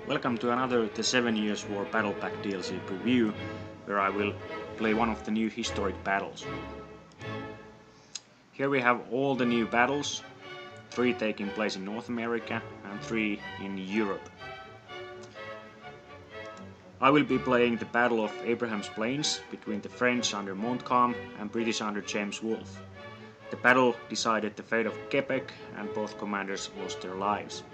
Welcome to another The 7 Years War Battle Pack DLC preview, where I will play one of the new historic battles. Here we have all the new battles, 3 taking place in North America and 3 in Europe. I will be playing the Battle of Abraham's Plains between the French under Montcalm and British under James Wolfe. The battle decided the fate of Quebec and both commanders lost their lives.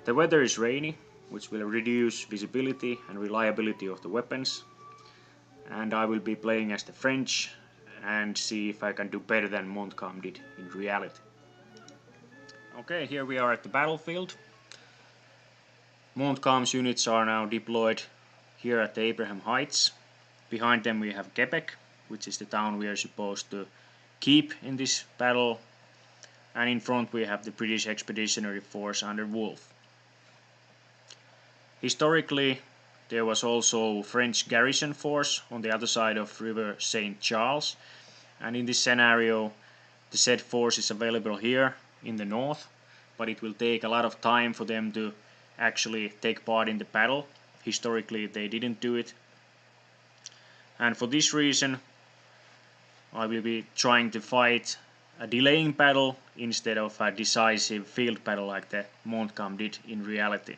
The weather is rainy, which will reduce visibility and reliability of the weapons, and I will be playing as the French and see if I can do better than Montcalm did in reality. Okay, here we are at the battlefield. Montcalm's units are now deployed here at the Abraham Heights. Behind them we have Quebec, which is the town we are supposed to keep in this battle, and in front we have the British Expeditionary Force under Wolfe. Historically, there was also French garrison force on the other side of River St. Charles, and in this scenario the said force is available here in the north, but it will take a lot of time for them to actually take part in the battle. Historically they didn't do it, and for this reason I will be trying to fight a delaying battle instead of a decisive field battle like the Montcalm did in reality.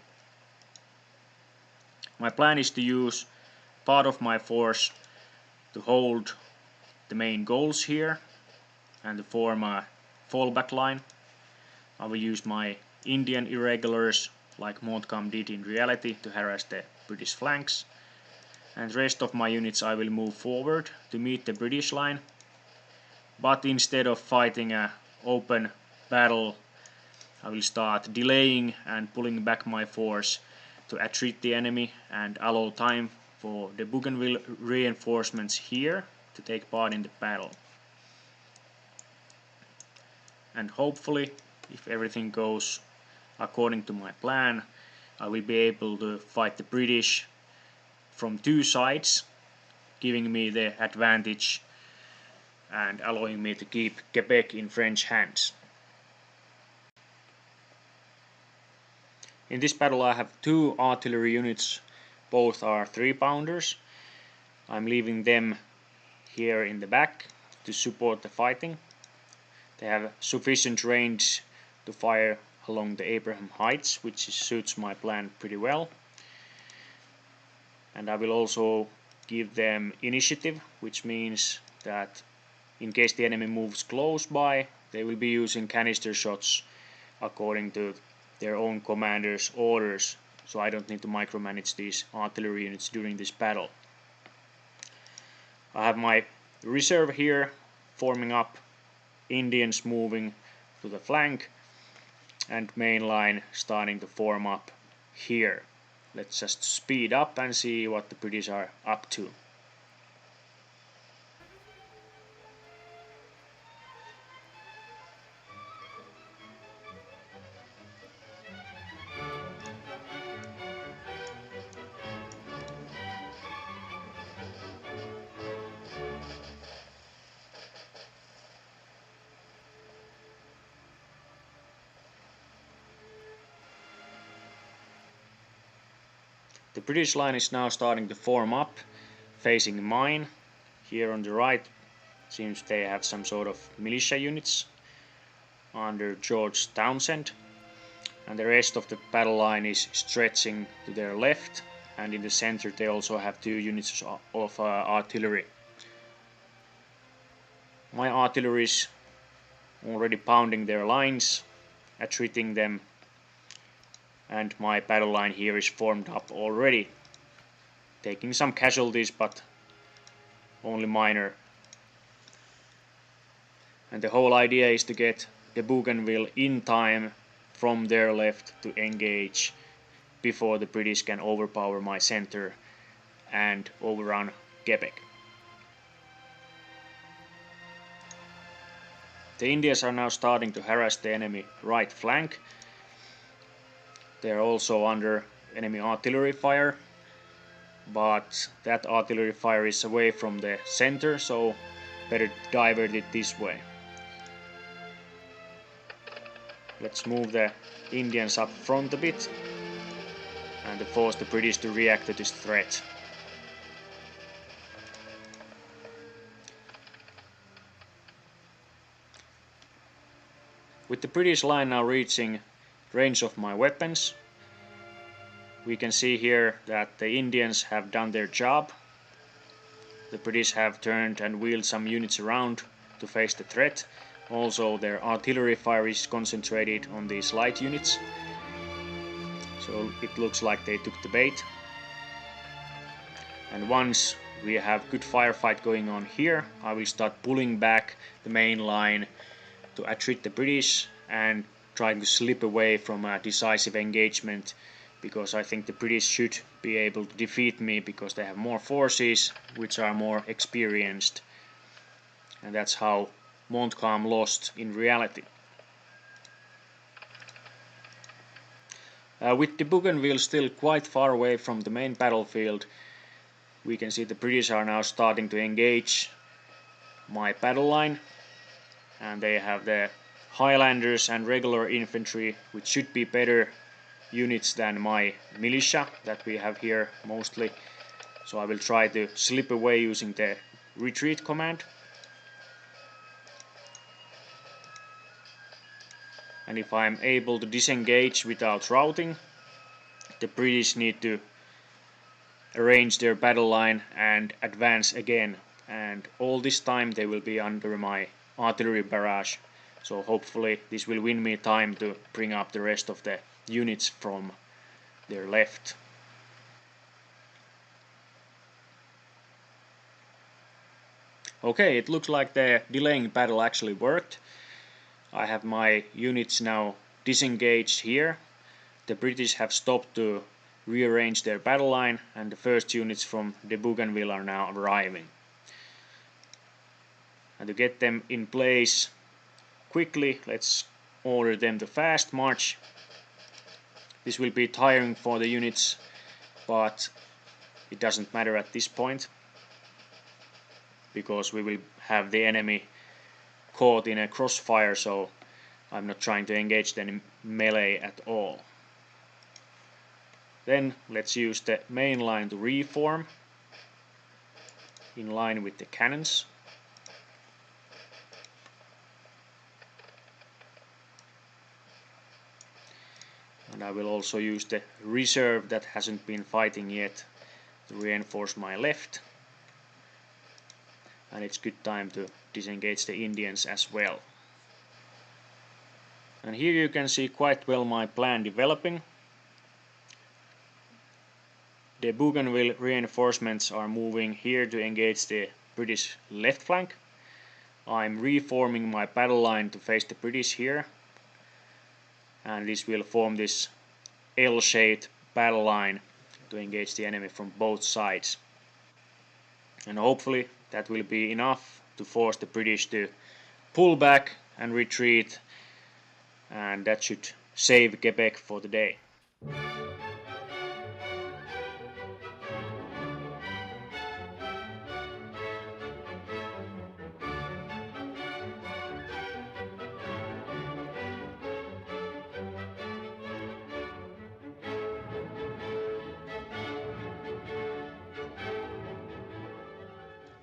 My plan is to use part of my force to hold the main goals here and to form a fallback line. I will use my Indian irregulars like Montcalm did in reality to harass the British flanks, and the rest of my units I will move forward to meet the British line, but instead of fighting an open battle I will start delaying and pulling back my force to attreat the enemy and allow time for the Bougainville reinforcements here to take part in the battle. And hopefully, if everything goes according to my plan, I will be able to fight the British from 2 sides, giving me the advantage and allowing me to keep Quebec in French hands. In this battle I have 2 artillery units, both are 3-pounders. I'm leaving them here in the back to support the fighting. They have sufficient range to fire along the Abraham Heights, which suits my plan pretty well. And I will also give them initiative, which means that in case the enemy moves close by, they will be using canister shots according to their own commander's orders, so I don't need to micromanage these artillery units during this battle. I have my reserve here forming up, Indians moving to the flank, and main line starting to form up here. Let's just speed up and see what the British are up to. The British line is now starting to form up, facing mine. Here on the right seems they have some sort of militia units under George Townshend, and the rest of the battle line is stretching to their left, and in the center they also have 2 units of artillery. My artillery is already pounding their lines, attreating them, and my battle line here is formed up already, taking some casualties but only minor. And the whole idea is to get the Bougainville in time from their left to engage before the British can overpower my center and overrun Quebec. The Indians are now starting to harass the enemy right flank. They are also under enemy artillery fire, but that artillery fire is away from the center, so better divert it this way. Let's move the Indians up front a bit and to force the British to react to this threat. With the British line now reaching range of my weapons, we can see here that the Indians have done their job. The British have turned and wheeled some units around to face the threat. Also, their artillery fire is concentrated on these light units. So it looks like they took the bait. And once we have good firefight going on here, I will start pulling back the main line to attrit the British and trying to slip away from a decisive engagement, because I think the British should be able to defeat me because they have more forces which are more experienced, and that's how Montcalm lost in reality. With the Bougainville still quite far away from the main battlefield, we can see the British are now starting to engage my battle line, and they have the Highlanders and regular infantry, which should be better units than my militia that we have here mostly. So I will try to slip away using the retreat command. And if I'm able to disengage without routing, the British need to arrange their battle line and advance again. And all this time they will be under my artillery barrage. So hopefully this will win me time to bring up the rest of the units from their left. Okay, it looks like the delaying battle actually worked. I have my units now disengaged here. The British have stopped to rearrange their battle line, and the first units from the Bougainville are now arriving. And to get them in place quickly, let's order them to fast march. This will be tiring for the units, but it doesn't matter at this point, because we will have the enemy caught in a crossfire, so I'm not trying to engage them in melee at all. Then let's use the main line to reform in line with the cannons. And I will also use the reserve that hasn't been fighting yet to reinforce my left. And it's good time to disengage the Indians as well. And here you can see quite well my plan developing. The Bougainville reinforcements are moving here to engage the British left flank. I'm reforming my battle line to face the British here, and this will form this L-shaped battle line to engage the enemy from both sides. And hopefully that will be enough to force the British to pull back and retreat, and that should save Quebec for the day.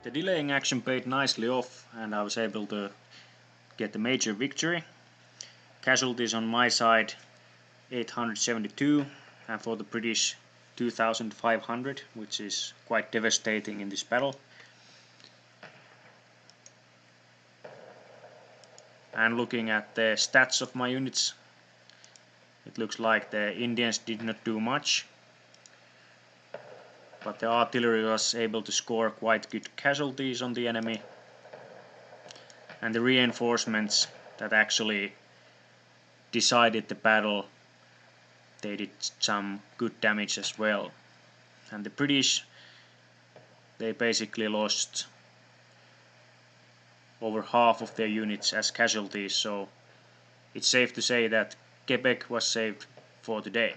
The delaying action paid nicely off, and I was able to get a major victory. Casualties on my side 872, and for the British 2500, which is quite devastating in this battle. And looking at the stats of my units, it looks like the Indians did not do much, but the artillery was able to score quite good casualties on the enemy, and the reinforcements that actually decided the battle, they did some good damage as well. And the British, they basically lost over half of their units as casualties, so it's safe to say that Quebec was saved for today.